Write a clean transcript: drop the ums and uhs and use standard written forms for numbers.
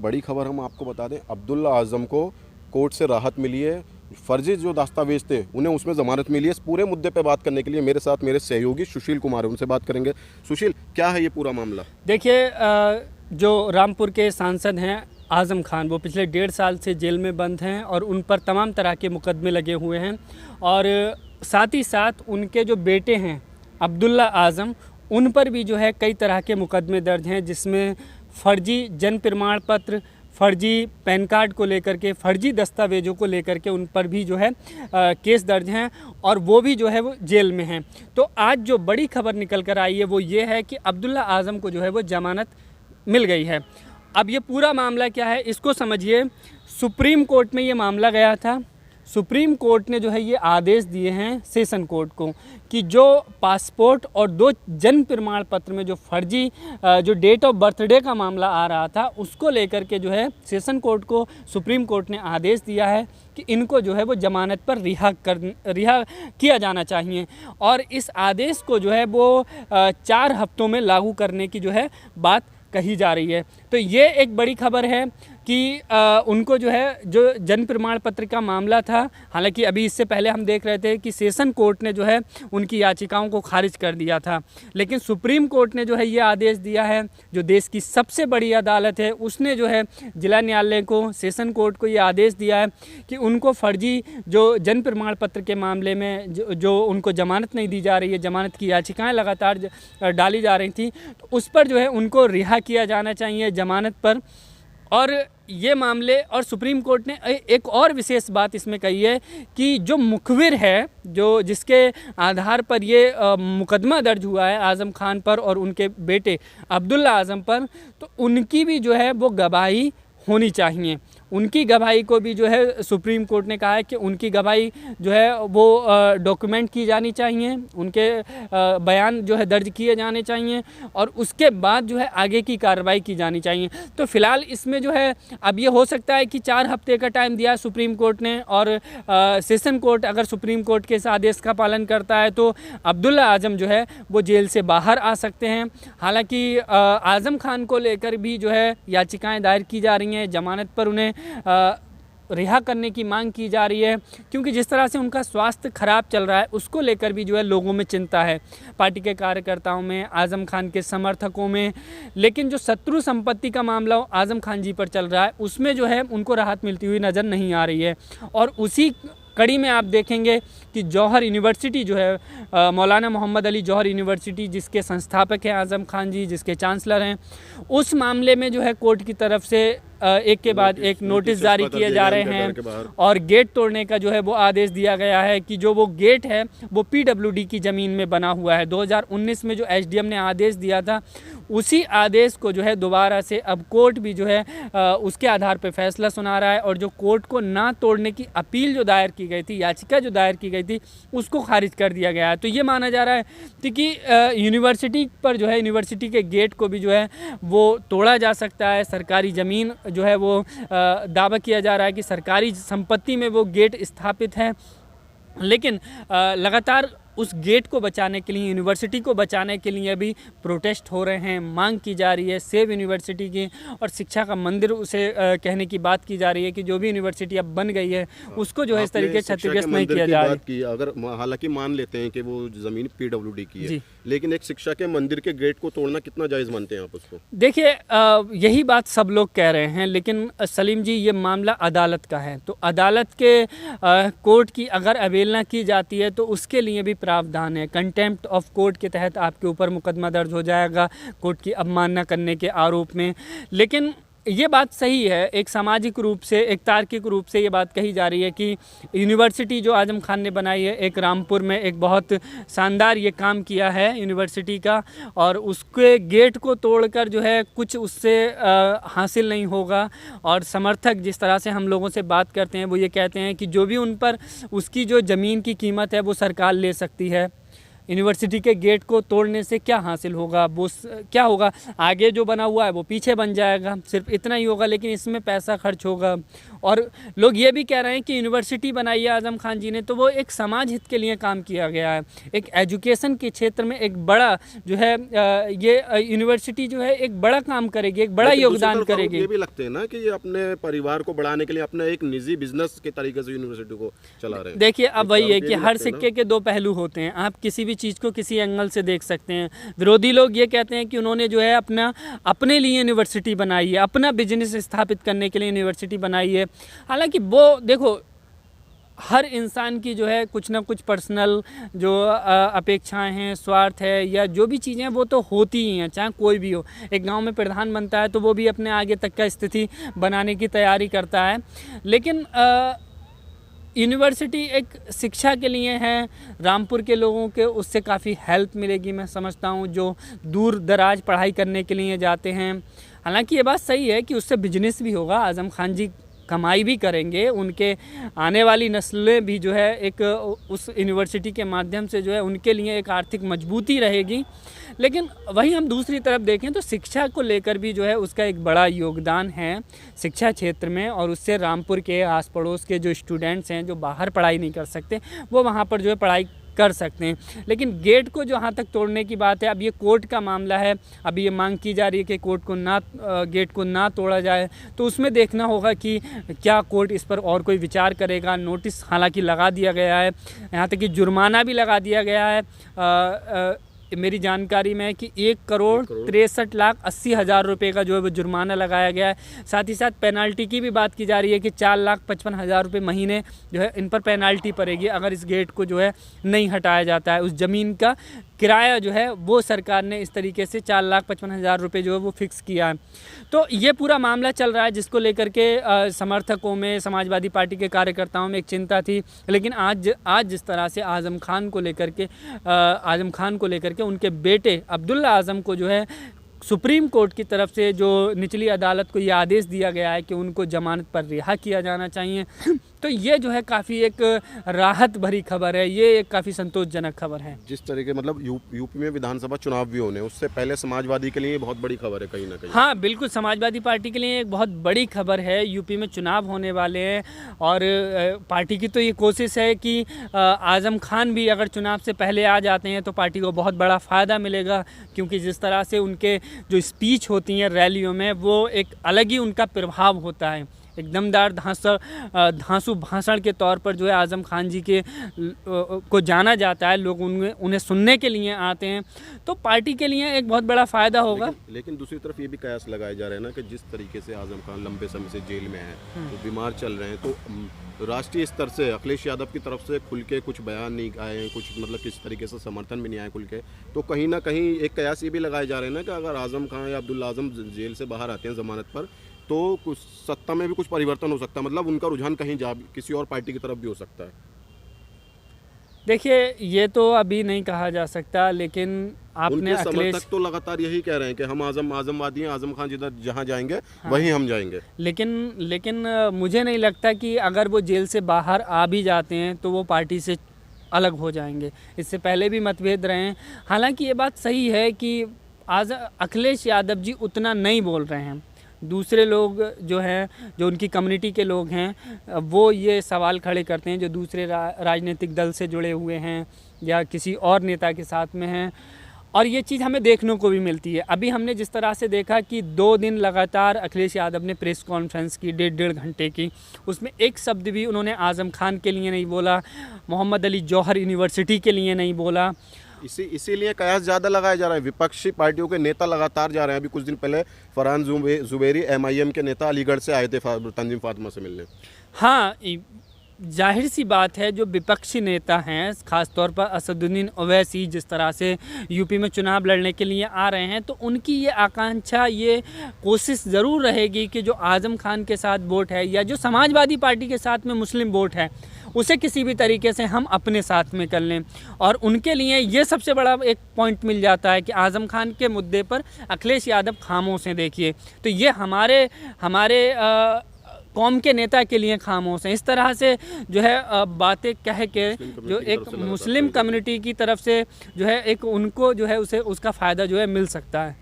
बड़ी खबर हम आपको बता दें, अब्दुल्ला आज़म को कोर्ट से राहत मिली है। फर्जी जो दस्तावेज थे उन्हें उसमें ज़मानत मिली है। इस पूरे मुद्दे पे बात करने के लिए मेरे साथ मेरे सहयोगी सुशील कुमार है, उनसे बात करेंगे। सुशील, क्या है ये पूरा मामला? देखिए, जो रामपुर के सांसद हैं आज़म खान, वो पिछले 1.5 साल से जेल में बंद हैं और उन पर तमाम तरह के मुकदमे लगे हुए हैं। और साथ ही साथ उनके जो बेटे हैं अब्दुल्ला आज़म, उन पर भी जो है कई तरह के मुकदमे दर्ज हैं, जिसमें फ़र्जी जन्म प्रमाण पत्र, फ़र्जी पैन कार्ड को लेकर के, फ़र्जी दस्तावेज़ों को लेकर के उन पर भी जो है केस दर्ज हैं और वो भी जो है वो जेल में हैं। तो आज जो बड़ी खबर निकल कर आई है वो ये है कि अब्दुल्ला आज़म को जो है वो ज़मानत मिल गई है। अब ये पूरा मामला क्या है इसको समझिए। सुप्रीम कोर्ट में ये मामला गया था। सुप्रीम कोर्ट ने जो है ये आदेश दिए हैं सेशन कोर्ट को कि जो पासपोर्ट और 2 जन्म प्रमाण पत्र में जो फर्जी जो डेट ऑफ बर्थडे का मामला आ रहा था, उसको लेकर के जो है सेशन कोर्ट को सुप्रीम कोर्ट ने आदेश दिया है कि इनको जो है वो ज़मानत पर रिहा किया जाना चाहिए। और इस आदेश को जो है वो 4 हफ्तों में लागू करने की जो है बात कही जा रही है। तो ये एक बड़ी खबर है कि उनको जो है जो जन्म प्रमाण पत्र का मामला था, हालांकि अभी इससे पहले हम देख रहे थे कि सेशन कोर्ट ने जो है उनकी याचिकाओं को खारिज कर दिया था, लेकिन सुप्रीम कोर्ट ने जो है ये आदेश दिया है, जो देश की सबसे बड़ी अदालत है उसने जो है जिला न्यायालय को, सेशन कोर्ट को ये आदेश दिया है कि उनको फर्जी जो जन्म प्रमाण पत्र के मामले में जो उनको ज़मानत नहीं दी जा रही है, ज़मानत की याचिकाएँ लगातार डाली जा रही थी, तो उस पर जो है उनको रिहा किया जाना चाहिए ज़मानत पर। और ये मामले, और सुप्रीम कोर्ट ने एक और विशेष बात इसमें कही है कि जो मुखबिर है, जो जिसके आधार पर ये मुकदमा दर्ज हुआ है आज़म खान पर और उनके बेटे अब्दुल्ला आज़म पर, तो उनकी भी जो है वो गवाही होनी चाहिए। उनकी गवाही को भी जो है सुप्रीम कोर्ट ने कहा है कि उनकी गवाही जो है वो डॉक्यूमेंट की जानी चाहिए, उनके बयान जो है दर्ज किए जाने चाहिए और उसके बाद जो है आगे की कार्रवाई की जानी चाहिए। तो फिलहाल इसमें जो है अब ये हो सकता है कि 4 हफ्ते का टाइम दिया सुप्रीम कोर्ट ने और सेशन कोर्ट अगर सुप्रीम कोर्ट के इस आदेश का पालन करता है तो अब्दुल्ला आज़म जो है वो जेल से बाहर आ सकते हैं। हालांकि आज़म खान को लेकर भी जो है याचिकाएँ दायर की जा रही हैं, ज़मानत पर उन्हें रिहा करने की मांग की जा रही है, क्योंकि जिस तरह से उनका स्वास्थ्य खराब चल रहा है उसको लेकर भी जो है लोगों में चिंता है, पार्टी के कार्यकर्ताओं में, आज़म खान के समर्थकों में। लेकिन जो शत्रु संपत्ति का मामला आज़म खान जी पर चल रहा है उसमें जो है उनको राहत मिलती हुई नज़र नहीं आ रही है। और उसी कड़ी में आप देखेंगे कि जौहर यूनिवर्सिटी जो है मौलाना मोहम्मद अली जौहर यूनिवर्सिटी, जिसके संस्थापक हैं आज़म खान जी, जिसके चांसलर हैं, उस मामले में जो है कोर्ट की तरफ से एक के बाद एक नोटिस जारी किए जा रहे हैं और गेट तोड़ने का जो है वो आदेश दिया गया है कि जो वो गेट है वो पीडब्ल्यूडी की ज़मीन में बना हुआ है। 2019 में जो एसडीएम ने आदेश दिया था उसी आदेश को जो है दोबारा से अब कोर्ट भी जो है उसके आधार पर फैसला सुना रहा है और जो कोर्ट को ना तोड़ने की अपील जो दायर की गई थी, याचिका जो दायर की गई थी, उसको खारिज कर दिया गया है। तो ये माना जा रहा है कि यूनिवर्सिटी पर जो है यूनिवर्सिटी के गेट को भी जो है वो तोड़ा जा सकता है। सरकारी ज़मीन जो है वो दावा किया जा रहा है कि सरकारी संपत्ति में वो गेट स्थापित है, लेकिन लगातार उस गेट को बचाने के लिए, यूनिवर्सिटी को बचाने के लिए भी प्रोटेस्ट हो रहे हैं, मांग की जा रही है सेव यूनिवर्सिटी की, और शिक्षा का मंदिर उसे कहने की बात की जा रही है कि जो भी यूनिवर्सिटी अब बन गई है उसको जो है इस तरीके से क्षतिग्रस्त नहीं किया जा रहा है। अगर हालांकि मान लेते हैं कि वो ज़मीन पीडब्ल्यूडी की है, लेकिन एक शिक्षा के मंदिर के गेट को तोड़ना कितना जायज़ मानते हैं आप उसको? देखिए, यही बात सब लोग कह रहे हैं, लेकिन सलीम जी ये मामला अदालत का है, तो अदालत के कोर्ट की अगर अवहेलना की जाती है तो उसके लिए भी प्रावधान है। कंटेम्प्ट ऑफ कोर्ट के तहत आपके ऊपर मुकदमा दर्ज हो जाएगा कोर्ट की अवमानना करने के आरोप में। लेकिन ये बात सही है, एक सामाजिक रूप से, एक तार्किक रूप से ये बात कही जा रही है कि यूनिवर्सिटी जो आज़म खान ने बनाई है, एक रामपुर में एक बहुत शानदार ये काम किया है यूनिवर्सिटी का, और उसके गेट को तोड़कर जो है कुछ उससे हासिल नहीं होगा। और समर्थक जिस तरह से हम लोगों से बात करते हैं वो ये कहते हैं कि जो भी उन पर उसकी जो ज़मीन की कीमत है वो सरकार ले सकती है, यूनिवर्सिटी के गेट को तोड़ने से क्या हासिल होगा, वो क्या होगा, आगे जो बना हुआ है वो पीछे बन जाएगा, सिर्फ इतना ही होगा, लेकिन इसमें पैसा खर्च होगा। और लोग ये भी कह रहे हैं कि यूनिवर्सिटी बनाई है आज़म खान जी ने तो वो एक समाज हित के लिए काम किया गया है, एक एजुकेशन के क्षेत्र में एक बड़ा जो है ये यूनिवर्सिटी जो है एक बड़ा काम करेगी, एक बड़ा योगदान करेगी। ये भी लगते हैं ना कि ये अपने परिवार को बढ़ाने के लिए अपने एक निजी बिजनेस के तरीके से यूनिवर्सिटी को चला रहे हैं। देखिए अब वही है कि हर सिक्के के दो पहलू होते हैं, आप किसी भी चीज़ को किसी एंगल से देख सकते हैं। विरोधी लोग ये कहते हैं कि उन्होंने जो है अपने लिए यूनिवर्सिटी बनाई है, अपना बिजनेस स्थापित करने के लिए यूनिवर्सिटी बनाई है। हालांकि वो देखो हर इंसान की जो है कुछ ना कुछ पर्सनल जो अपेक्षाएं हैं, स्वार्थ है या जो भी चीज़ें वो तो होती ही हैं, चाहे कोई भी हो। एक गांव में प्रधान बनता है तो वो भी अपने आगे तक का स्थिति बनाने की तैयारी करता है, लेकिन यूनिवर्सिटी एक शिक्षा के लिए है। रामपुर के लोगों के उससे काफ़ी हेल्प मिलेगी, मैं समझता हूँ, जो दूर दराज पढ़ाई करने के लिए जाते हैं। हालांकि ये बात सही है कि उससे बिजनेस भी होगा, आज़म खान जी कमाई भी करेंगे, उनके आने वाली नस्लें भी जो है एक उस यूनिवर्सिटी के माध्यम से जो है उनके लिए एक आर्थिक मजबूती रहेगी। लेकिन वहीं हम दूसरी तरफ देखें तो शिक्षा को लेकर भी जो है उसका एक बड़ा योगदान है शिक्षा क्षेत्र में, और उससे रामपुर के आस पड़ोस के जो स्टूडेंट्स हैं जो बाहर पढ़ाई नहीं कर सकते वो वहाँ पर जो है पढ़ाई कर सकते हैं। लेकिन गेट को जहाँ तक तोड़ने की बात है, अब ये कोर्ट का मामला है, अभी ये मांग की जा रही है कि कोर्ट को गेट को ना तोड़ा जाए, तो उसमें देखना होगा कि क्या कोर्ट इस पर और कोई विचार करेगा। नोटिस हालांकि लगा दिया गया है, यहाँ तक कि जुर्माना भी लगा दिया गया है। मेरी जानकारी में है कि 1,63,80,000 रुपये का जो है वो जुर्माना लगाया गया है। साथ ही साथ पेनाल्टी की भी बात की जा रही है कि 4,55,000 रुपये महीने जो है इन पर पेनाल्टी पड़ेगी अगर इस गेट को जो है नहीं हटाया जाता है। उस ज़मीन का किराया जो है वो सरकार ने इस तरीके से 4,55,000 रुपये जो है वो फिक्स किया है। तो ये पूरा मामला चल रहा है जिसको लेकर के समर्थकों में, समाजवादी पार्टी के कार्यकर्ताओं में एक चिंता थी। लेकिन आज जिस तरह से आज़म खान को लेकर के उनके बेटे अब्दुल्ला आज़म को जो है सुप्रीम कोर्ट की तरफ से जो निचली अदालत को ये आदेश दिया गया है कि उनको जमानत पर रिहा किया जाना चाहिए, तो ये जो है काफ़ी एक राहत भरी खबर है, ये एक काफ़ी संतोषजनक खबर है। जिस तरीके मतलब यूपी में विधानसभा चुनाव भी होने उससे पहले समाजवादी के लिए बहुत बड़ी खबर है कहीं ना कहीं। हाँ बिल्कुल, समाजवादी पार्टी के लिए एक बहुत बड़ी खबर है। यूपी में चुनाव होने वाले हैं और पार्टी की तो ये कोशिश है कि आज़म खान भी अगर चुनाव से पहले आ जाते हैं तो पार्टी को बहुत बड़ा फ़ायदा मिलेगा, क्योंकि जिस तरह से उनके जो स्पीच होती हैं रैलियों में वो एक अलग ही उनका प्रभाव होता है। एक दमदार धांसू भाषण के तौर पर जो है आज़म खान जी के को जाना जाता है, लोग उन्हें सुनने के लिए आते हैं, तो पार्टी के लिए एक बहुत बड़ा फ़ायदा होगा। लेकिन दूसरी तरफ ये भी कयास लगाए जा रहे हैं ना कि जिस तरीके से आज़म खान लंबे समय से जेल में है, तो बीमार चल रहे हैं, तो राष्ट्रीय स्तर से अखिलेश यादव की तरफ से खुल के कुछ बयान नहीं आए हैं, कुछ मतलब किस तरीके से समर्थन भी नहीं आए खुल के, तो कहीं ना कहीं एक कयास ये भी लगाए जा रहे हैं ना कि अगर आज़म खान या अब्दुल्ला आज़म जेल से बाहर आते हैं ज़मानत पर तो कुछ सत्ता में भी कुछ परिवर्तन हो सकता है, मतलब उनका रुझान कहीं किसी और पार्टी की तरफ भी हो सकता है। देखिए ये तो अभी नहीं कहा जा सकता, लेकिन आपने समर्थक तो लगातार यही कह रहे हैं कि हम आज़मवादी हैं, आज़म खान जिधर जहां जाएंगे वहीं हम जाएंगे। लेकिन मुझे नहीं लगता कि अगर वो जेल से बाहर आ भी जाते हैं तो वो पार्टी से अलग हो जाएंगे। इससे पहले भी मतभेद रहे हैं। हालांकि ये बात सही है कि अखिलेश यादव जी उतना नहीं बोल रहे हैं, दूसरे लोग जो हैं, जो उनकी कम्युनिटी के लोग हैं, वो ये सवाल खड़े करते हैं जो दूसरे राजनीतिक दल से जुड़े हुए हैं या किसी और नेता के साथ में हैं, और ये चीज़ हमें देखने को भी मिलती है। अभी हमने जिस तरह से देखा कि 2 दिन लगातार अखिलेश यादव ने प्रेस कॉन्फ्रेंस की 1.5 घंटे की, उसमें एक शब्द भी उन्होंने आज़म खान के लिए नहीं बोला, मोहम्मद अली जौहर यूनिवर्सिटी के लिए नहीं बोला। इसीलिए कयास ज़्यादा लगाया जा रहा है। विपक्षी पार्टियों के नेता लगातार जा रहे हैं। अभी कुछ दिन पहले फरहान जुबैरी MIM के नेता अलीगढ़ से आए थे तंजीम फातिमा से मिलने। हाँ, जाहिर सी बात है जो विपक्षी नेता हैं, ख़ासतौर पर असदुद्दीन ओवैसी जिस तरह से यूपी में चुनाव लड़ने के लिए आ रहे हैं, तो उनकी ये आकांक्षा, ये कोशिश ज़रूर रहेगी कि जो आज़म खान के साथ वोट है या जो समाजवादी पार्टी के साथ में मुस्लिम वोट है उसे किसी भी तरीके से हम अपने साथ में कर लें। और उनके लिए ये सबसे बड़ा एक पॉइंट मिल जाता है कि आज़म खान के मुद्दे पर अखिलेश यादव खामोश हैं। देखिए, तो ये हमारे कौम के नेता के लिए खामोश हैं। इस तरह से जो है बातें कह के जो एक मुस्लिम कम्युनिटी की तरफ से जो है एक उनको जो है उसे उसका फ़ायदा जो है मिल सकता है।